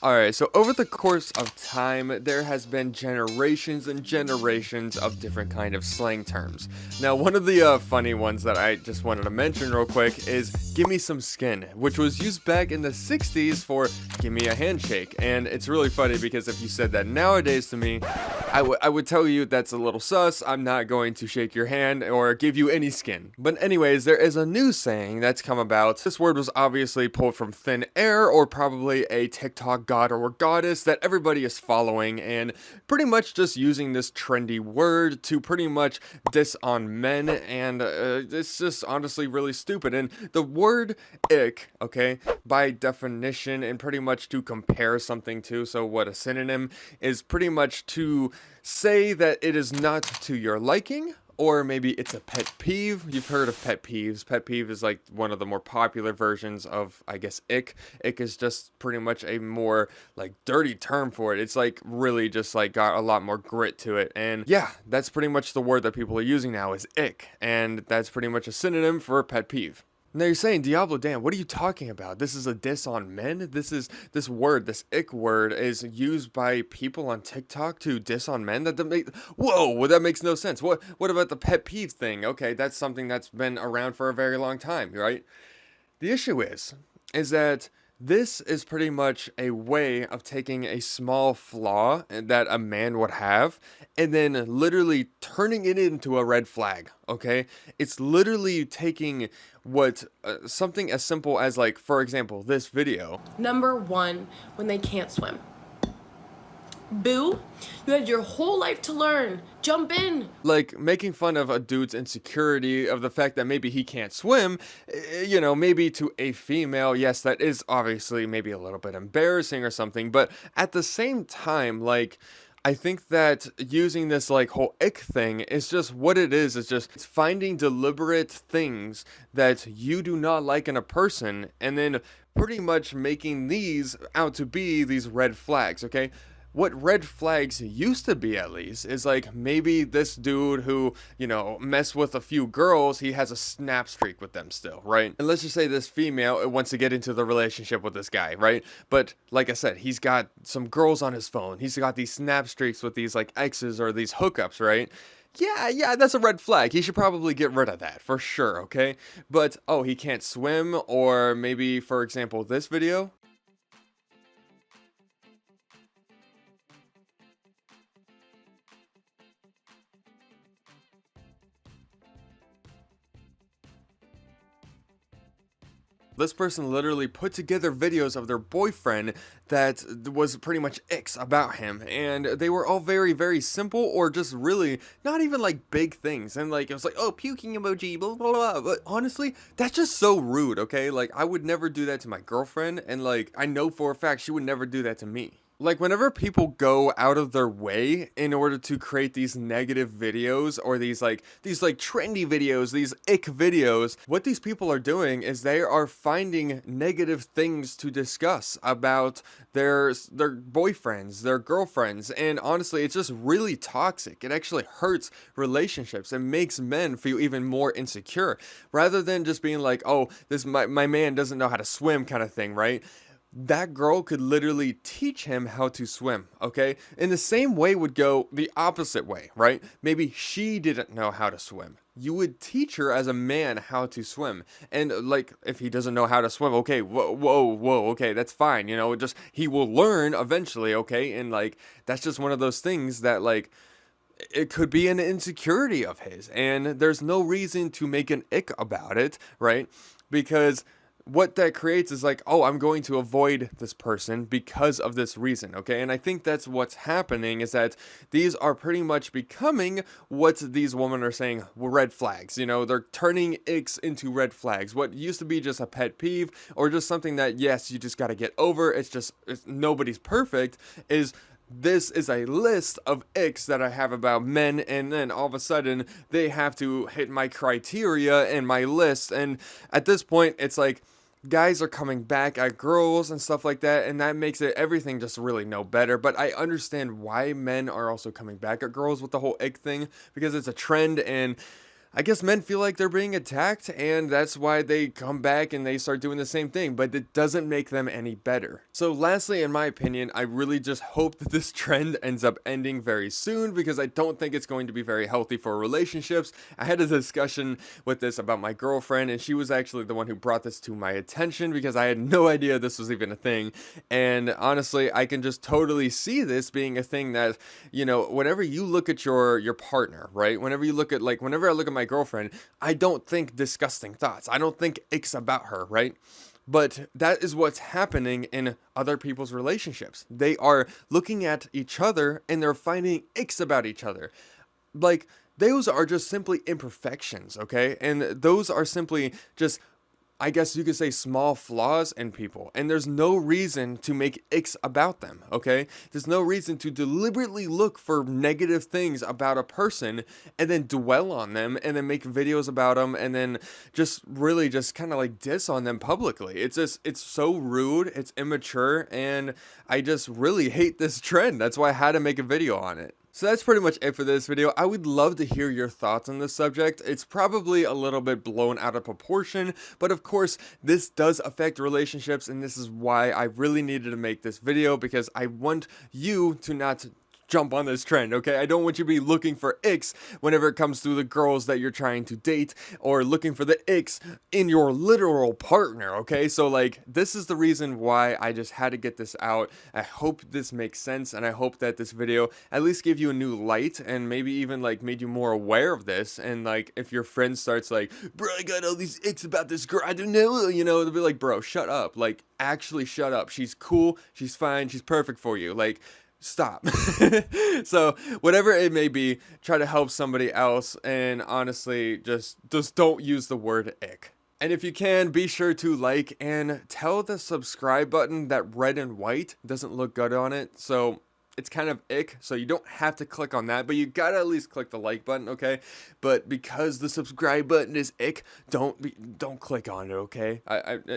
Alright, so over the course of time, there has been generations and generations of different kind of slang terms. Now, one of the funny ones that I just wanted to mention real quick is "give me some skin," which was used back in the 60s for "give me a handshake." And it's really funny because if you said that nowadays to me, I would tell you that's a little sus. I'm not going to shake your hand or give you any skin. But anyways, there is a new saying that's come about. This word was obviously pulled from thin air, or probably a TikTok god or goddess that everybody is following, and pretty much just using this trendy word to pretty much diss on men, and it's just honestly really stupid. And the word ick, okay, by definition, and pretty much to compare something to, so what a synonym is, pretty much to say that it is not to your liking, or maybe it's a pet peeve. You've heard of pet peeves. Pet peeve is like one of the more popular versions of, I guess, ick. Ick is just pretty much a more like dirty term for it. It's like really just like got a lot more grit to it. And yeah, that's pretty much the word that people are using now is ick. And that's pretty much a synonym for pet peeve. Now you're saying, Diablo Dan, what are you talking about? This is a diss on men? This word, this ick word, is used by people on TikTok to diss on men? Whoa, well, that makes no sense. What about the pet peeve thing? Okay, that's something that's been around for a very long time, right? The issue is that this is pretty much a way of taking a small flaw that a man would have and then literally turning it into a red flag, okay? It's literally taking what something as simple as, like, for example, this video. Number one, when they can't swim. Boo, you had your whole life to learn. Jump in. Like, making fun of a dude's insecurity of the fact that maybe he can't swim, you know, maybe to a female, yes, that is obviously maybe a little bit embarrassing or something, but at the same time, like, I think that using this like whole ick thing is just what it is. It's just finding deliberate things that you do not like in a person and then pretty much making these out to be these red flags, okay? What red flags used to be, at least, is like maybe this dude who, you know, messed with a few girls, he has a snap streak with them still, right? And let's just say this female wants to get into the relationship with this guy, right? But like I said, he's got some girls on his phone. He's got these snap streaks with these like exes or these hookups, right? Yeah, that's a red flag. He should probably get rid of that for sure, okay? But, oh, he can't swim, or maybe, for example, this video. This person literally put together videos of their boyfriend that was pretty much icks about him, and they were all very, very simple, or just really not even like big things. And like it was like, oh, puking emoji, blah blah blah. But honestly, that's just so rude, okay? Like, I would never do that to my girlfriend, and like I know for a fact she would never do that to me. Like, whenever people go out of their way in order to create these negative videos, or these trendy videos, these ick videos, what these people are doing is they are finding negative things to discuss about their boyfriends, their girlfriends, and honestly, it's just really toxic. It actually hurts relationships and makes men feel even more insecure, rather than just being like, oh, my man doesn't know how to swim kind of thing, right? That girl could literally teach him how to swim, okay? In the same way would go the opposite way, right? Maybe she didn't know how to swim. You would teach her as a man how to swim. And like, if he doesn't know how to swim, okay, whoa, okay, that's fine. You know, he will learn eventually, okay? And like, that's just one of those things that like, it could be an insecurity of his. And there's no reason to make an ick about it, right? Because what that creates is like, oh, I'm going to avoid this person because of this reason, okay? And I think that's what's happening, is that these are pretty much becoming what these women are saying red flags. You know, they're turning icks into red flags. What used to be just a pet peeve, or just something that, yes, you just got to get over, it's nobody's perfect, this is a list of icks that I have about men, and then all of a sudden they have to hit my criteria and my list. And at this point, it's like guys are coming back at girls and stuff like that, and that makes everything just really no better. But I understand why men are also coming back at girls with the whole ick thing, because it's a trend, and I guess men feel like they're being attacked, and that's why they come back and they start doing the same thing, but it doesn't make them any better. So lastly, in my opinion, I really just hope that this trend ends up ending very soon, because I don't think it's going to be very healthy for relationships. I had a discussion with this about my girlfriend, and she was actually the one who brought this to my attention, because I had no idea this was even a thing. And honestly, I can just totally see this being a thing that, you know, whenever you look at your partner, right? Whenever you look at, like, whenever I look at my girlfriend, I don't think disgusting thoughts. I don't think icks about her, right? But that is what's happening in other people's relationships. They are looking at each other and they're finding icks about each other. Like, those are just simply imperfections, okay? And those are simply just, I guess you could say, small flaws in people, and there's no reason to make icks about them, okay? There's no reason to deliberately look for negative things about a person and then dwell on them and then make videos about them and then just really just kind of like diss on them publicly. It's just, it's so rude, it's immature, and I just really hate this trend. That's why I had to make a video on it. So that's pretty much it for this video. I would love to hear your thoughts on this subject. It's probably a little bit blown out of proportion, but of course, this does affect relationships, and this is why I really needed to make this video, because I want you to not jump on this trend, okay? I don't want you to be looking for icks whenever it comes to the girls that you're trying to date, or looking for the icks in your literal partner, okay? So like, this is the reason why I just had to get this out. I hope this makes sense, and I hope that this video at least gave you a new light, and maybe even like made you more aware of this. And like, if your friend starts like, bro, I got all these icks about this girl, I don't know, you know, they'll be like, bro, shut up. Like, actually shut up. She's cool, she's fine, she's perfect for you. Like, stop. So whatever it may be, try to help somebody else, and honestly, just don't use the word ick. And if you can, be sure to like and tell the subscribe button that red and white doesn't look good on it, so it's kind of ick, so you don't have to click on that, but you gotta at least click the like button, okay? But because the subscribe button is ick, don't click on it, okay?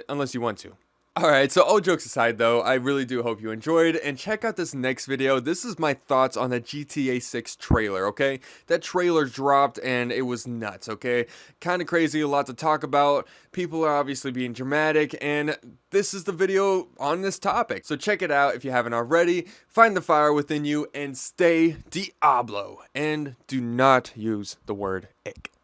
Unless you want to. Alright, so all jokes aside though, I really do hope you enjoyed, and check out this next video. This is my thoughts on the GTA 6 trailer, okay? That trailer dropped and it was nuts, okay? Kind of crazy, a lot to talk about. People are obviously being dramatic, and this is the video on this topic. So check it out if you haven't already. Find the fire within you and stay Diablo, and do not use the word ick.